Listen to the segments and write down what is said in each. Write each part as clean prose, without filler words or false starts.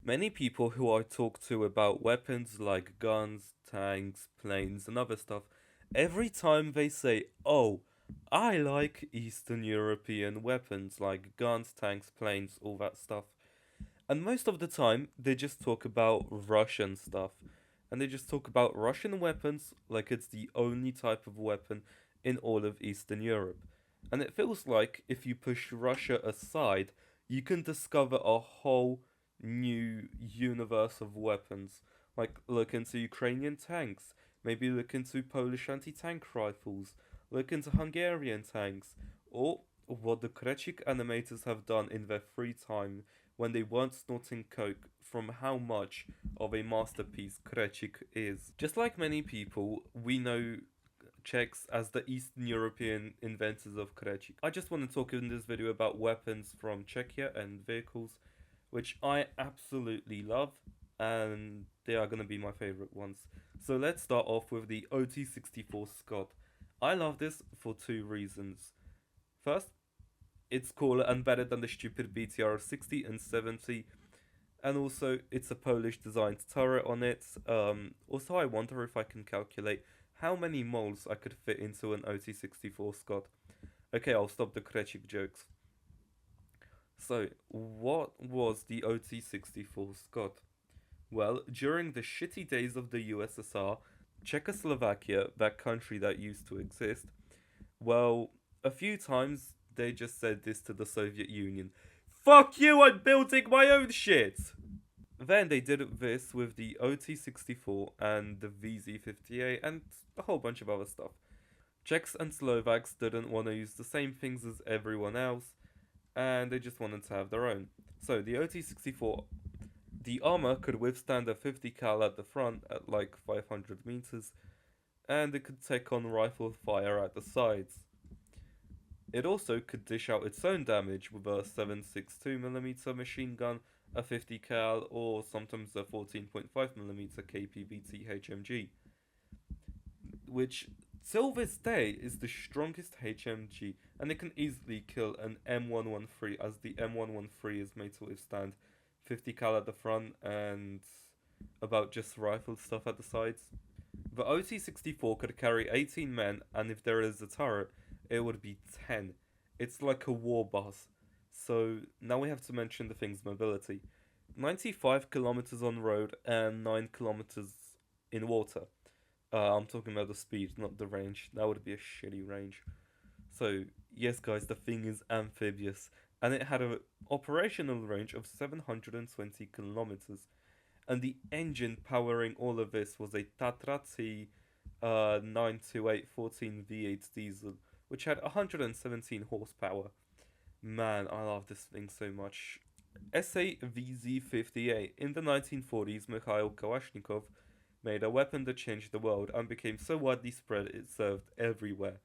Many people who I talk to about weapons like guns, tanks, planes, and other stuff, every time they say, oh, I like Eastern European weapons like guns, tanks, planes, all that stuff. And most of the time, they just talk about Russian stuff. And they just talk about Russian weapons like it's the only type of weapon in all of Eastern Europe. And it feels like if you push Russia aside, you can discover a whole new universe of weapons. Like, look into Ukrainian tanks, maybe look into Polish anti tank rifles, look into Hungarian tanks, or what the Krecik animators have done in their free time when they weren't snorting coke from how much of a masterpiece Krecik is. Just like many people, we know Czechs as the Eastern European inventors of Krecik. I just want to talk in this video about weapons from Czechia and vehicles, which I absolutely love, and they are going to be my favorite ones. So let's start off with the OT-64 Scott. I love this for two reasons. First, it's cooler and better than the stupid BTR 60 and 70, and also it's a Polish designed turret on it. Also, I wonder if I can calculate how many moles I could fit into an OT-64 Scott. Okay, I'll stop the Krecik jokes. So, what was the OT-64 Scott? Well, during the shitty days of the USSR, Czechoslovakia, that country that used to exist, well, a few times they just said this to the Soviet Union. Fuck you, I'm building my own shit! Then they did this with the OT-64 and the VZ-58 and a whole bunch of other stuff. Czechs and Slovaks didn't want to use the same things as everyone else, and they just wanted to have their own. So the OT-64, the armor could withstand a 50 cal at the front at like 500 meters, and it could take on rifle fire at the sides. It also could dish out its own damage with a 7.62mm machine gun, a 50 cal, or sometimes a 14.5mm KPVT HMG, which till this day is the strongest HMG, and it can easily kill an M113, as the M113 is made to withstand 50 cal at the front and about just rifle stuff at the sides. The OT-64 could carry 18 men, and if there is a turret, it would be 10. It's like a war bus. So now we have to mention the thing's mobility. 95 kilometers on road and 9 kilometers in water. I'm talking about the speed, not the range. That would be a shitty range. So, yes guys, the thing is amphibious, and it had an operational range of 720 kilometers. And the engine powering all of this was a Tatra T 92814 V8 diesel, which had 117 horsepower. Man, I love this thing so much. SA-VZ-58. In the 1940s, Mikhail Kalashnikov made a weapon that changed the world and became so widely spread it served everywhere.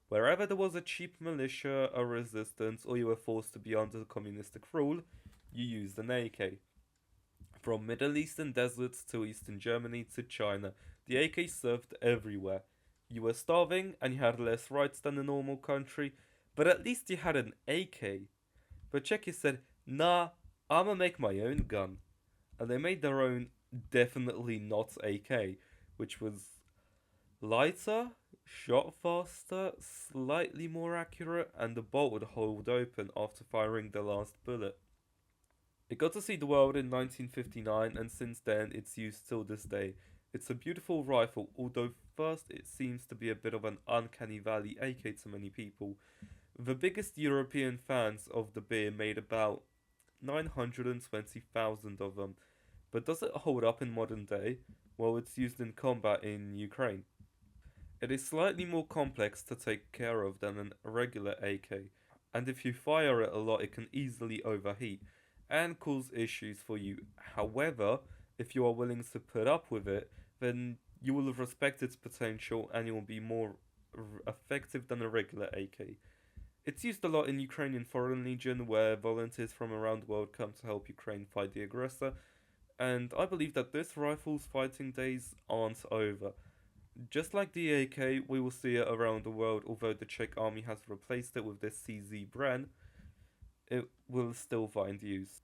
Wherever there was a cheap militia, a resistance, or you were forced to be under communistic rule, you used an AK. From Middle Eastern deserts to Eastern Germany to China, the AK served everywhere. You were starving and you had less rights than a normal country, but at least you had an AK. But Czechia said, nah, I'ma make my own gun. And they made their own, definitely not AK, which was lighter, shot faster, slightly more accurate, and the bolt would hold open after firing the last bullet. It got to see the world in 1959, and since then it's used till this day. It's a beautiful rifle, although first it seems to be a bit of an uncanny valley AK to many people. The biggest European fans of the beer made about 920,000 of them, but does it hold up in modern day? Well, it's used in combat in Ukraine. It is slightly more complex to take care of than a regular AK, and if you fire it a lot it can easily overheat and cause issues for you. However, if you are willing to put up with it, then you will respect its potential and it will be more effective than a regular AK. It's used a lot in Ukrainian Foreign Legion, where volunteers from around the world come to help Ukraine fight the aggressor, and I believe that this rifle's fighting days aren't over. Just like the AK, we will see it around the world, although the Czech army has replaced it with this CZ brand, it will still find use.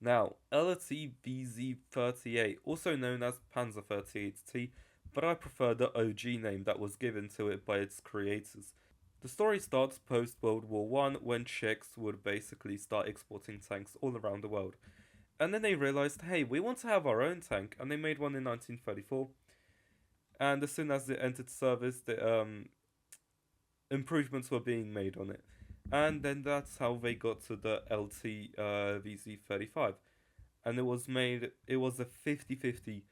Now, LTVZ-38, also known as Panzer 38T, but I prefer the OG name that was given to it by its creators. The story starts post World War One when Czechs would basically start exporting tanks all around the world. And then they realized, hey, we want to have our own tank, and they made one in 1934. And as soon as it entered service, the improvements were being made on it. And then that's how they got to the LT VZ-35. And it was a 50-50.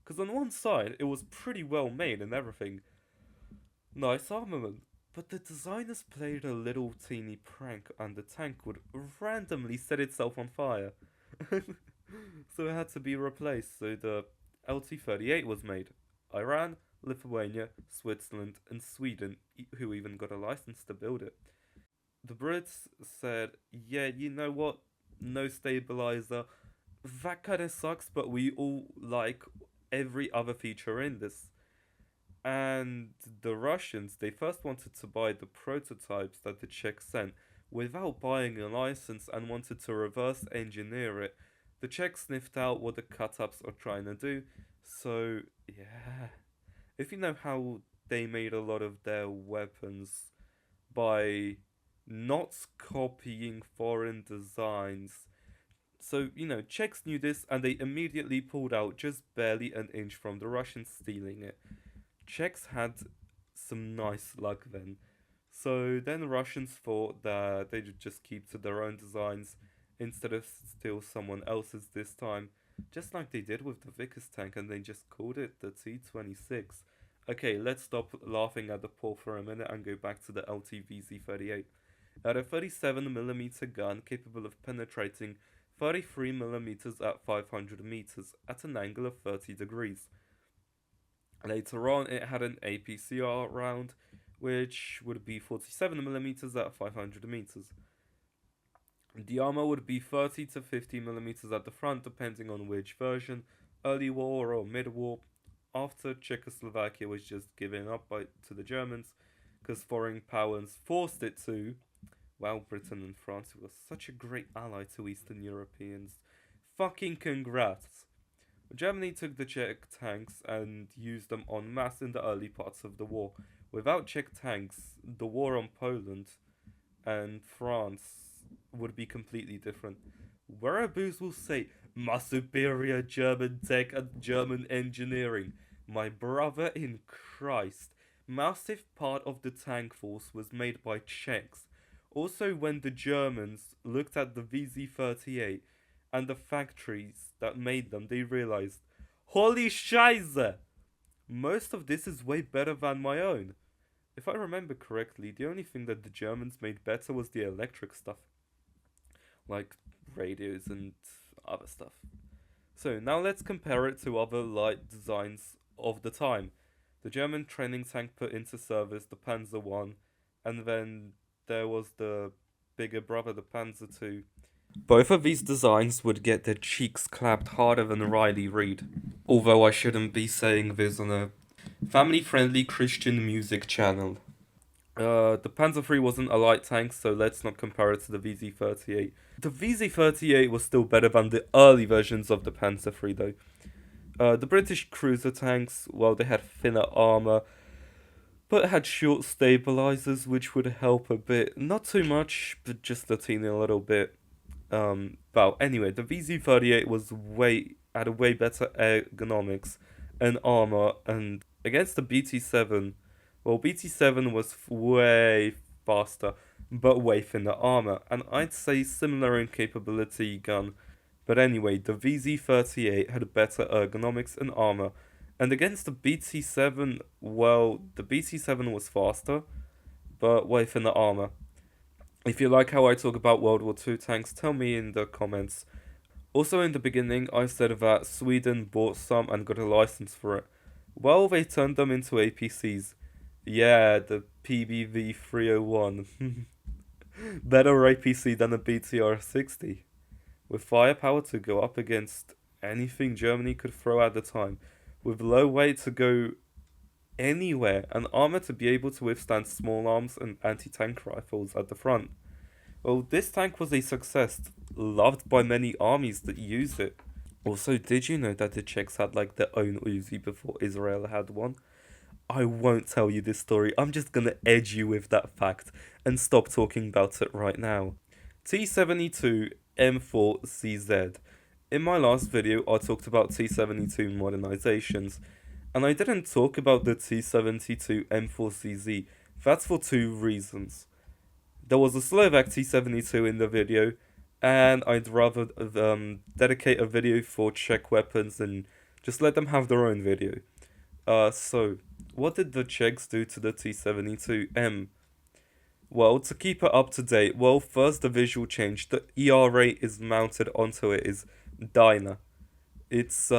Because on one side, it was pretty well made and everything. Nice armament. But the designers played a little teeny prank and the tank would randomly set itself on fire. So it had to be replaced, so the LT-38 was made. Iran, Lithuania, Switzerland, and Sweden, who even got a license to build it. The Brits said, yeah, you know what? No stabilizer. That kinda sucks, but we all like every other feature in this. And the Russians, they first wanted to buy the prototypes that the Czechs sent without buying a license and wanted to reverse engineer it. The Czechs sniffed out what the cut-ups are trying to do, so yeah. If you know how they made a lot of their weapons by not copying foreign designs. So, Czechs knew this and they immediately pulled out just barely an inch from the Russians stealing it. Czechs had some nice luck then. So then the Russians thought that they'd just keep to their own designs instead of steal someone else's this time, just like they did with the Vickers tank, and they just called it the T-26. Okay, let's stop laughing at the poor for a minute and go back to the LTVZ-38. It had a 37mm gun capable of penetrating 33mm at 500 meters at an angle of 30 degrees. Later on, it had an APCR round, which would be 47mm at 500 meters. The armor would be 30 to 50mm at the front, depending on which version, early war or mid-war, after Czechoslovakia was just given up to the Germans, because foreign powers forced it to. Wow, Britain and France were such a great ally to Eastern Europeans. Fucking congrats! Germany took the Czech tanks and used them en masse in the early parts of the war. Without Czech tanks, the war on Poland and France would be completely different. Wereaboos will say, my superior German tech and German engineering. My brother in Christ. Massive part of the tank force was made by Czechs. Also, when the Germans looked at the VZ-38 and the factories that made them, they realized, holy scheiße! Most of this is way better than my own. If I remember correctly, the only thing that the Germans made better was the electric stuff. Like radios and other stuff. So now let's compare it to other light designs of the time. The German training tank put into service the Panzer I, and then there was the bigger brother, the Panzer II. Both of these designs would get their cheeks clapped harder than Riley Reid. Although I shouldn't be saying this on a family-friendly Christian music channel. The Panzer III wasn't a light tank, so let's not compare it to the VZ-38. The VZ-38 was still better than the early versions of the Panzer III, though. The British cruiser tanks, well, they had thinner armor, but had short stabilizers, which would help a bit. Not too much, but just a teeny little bit. Well, anyway, the VZ-38 had a way better ergonomics and armor, and against the BT-7, well, BT-7 was way faster, but way thinner armor, and I'd say similar in capability gun. But anyway, the VZ-38 had better ergonomics and armor, and against the BT-7, well, the BT-7 was faster, but way thinner armor. If you like how I talk about World War II tanks, tell me in the comments. Also in the beginning, I said that Sweden bought some and got a license for it. Well, they turned them into APCs. Yeah, the PBV 301. Better APC than a BTR-60. With firepower to go up against anything Germany could throw at the time. With low weight to go anywhere, and armor to be able to withstand small arms and anti-tank rifles at the front. Well, this tank was a success, loved by many armies that used it. Also, did you know that the Czechs had like their own Uzi before Israel had one? I won't tell you this story, I'm just gonna edge you with that fact and stop talking about it right now. T-72 M4CZ. In my last video, I talked about T-72 modernizations, and I didn't talk about the T-72 M4CZ. That's for two reasons. There was a Slovak T-72 in the video, and I'd rather dedicate a video for Czech weapons and just let them have their own video. So, what did the Czechs do to the T-72M? Well, to keep it up to date, well, first the visual change. The ERA is mounted onto it is Dyna. It's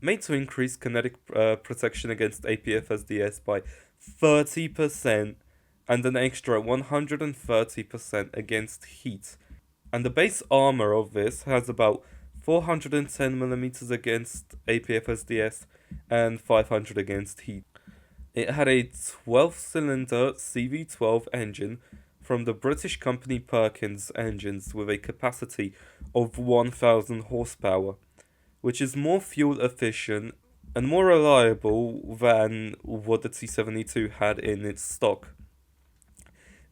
made to increase kinetic protection against APFSDS by 30% and an extra 130% against heat. And the base armor of this has about 410mm against APFSDS and 500 against heat. It had a 12-cylinder CV12 engine from the British company Perkins Engines with a capacity of 1000 horsepower, which is more fuel efficient and more reliable than what the T-72 had in its stock.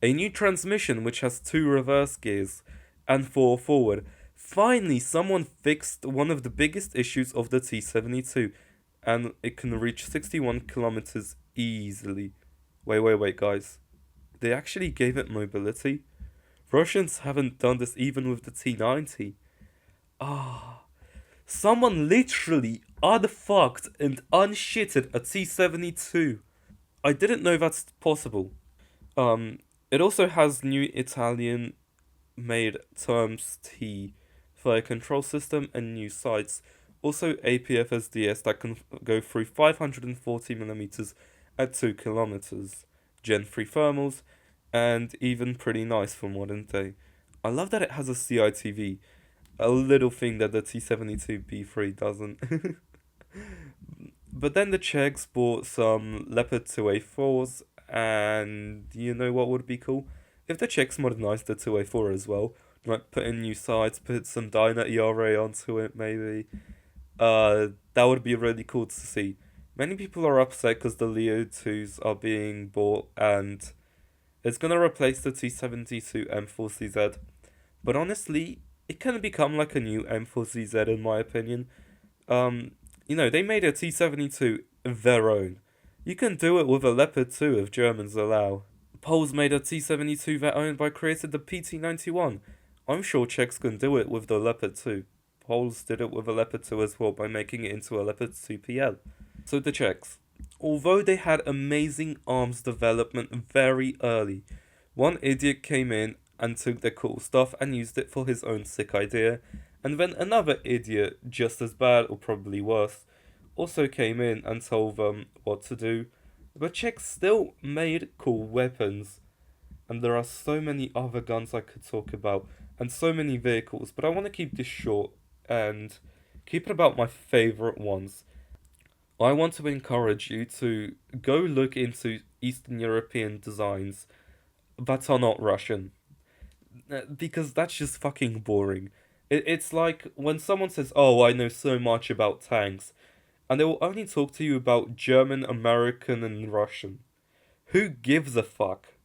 A new transmission which has 2 reverse gears and 4 forward. Finally, someone fixed one of the biggest issues of the T-72, and it can reach 61 kilometers easily. Wait, guys. They actually gave it mobility? Russians haven't done this even with the T-90. Someone literally unfucked and unshitted a T-72. I didn't know that's possible. It also has new Italian made terms T for a control system and new sights. Also APFSDS that can go through 540mm at 2 kilometers. Gen 3 thermals, and even pretty nice for modern day. I love that it has a CITV, a little thing that the T-72B3 doesn't. But then the Czechs bought some Leopard 2A4s, and you know what would be cool? If the Czechs modernized the 2A4 as well, like put in new sights, put some Dyna ERA onto it maybe, that would be really cool to see. Many people are upset because the Leo 2s are being bought and it's gonna replace the T-72 M4CZ. But honestly, it can become like a new M4CZ in my opinion. They made a T-72 their own. You can do it with a Leopard 2 if Germans allow. Poles made a T-72 their own by creating the PT-91. I'm sure Czechs can do it with the Leopard 2. Poles did it with a Leopard 2 as well by making it into a Leopard 2 PL. So the Czechs, although they had amazing arms development very early, one idiot came in and took their cool stuff and used it for his own sick idea, and then another idiot, just as bad or probably worse, also came in and told them what to do. But Czechs still made cool weapons, and there are so many other guns I could talk about, and so many vehicles, but I want to keep this short and keep it about my favourite ones. I want to encourage you to go look into Eastern European designs that are not Russian, because that's just fucking boring. It's like when someone says, oh, I know so much about tanks, and they will only talk to you about German, American, and Russian. Who gives a fuck?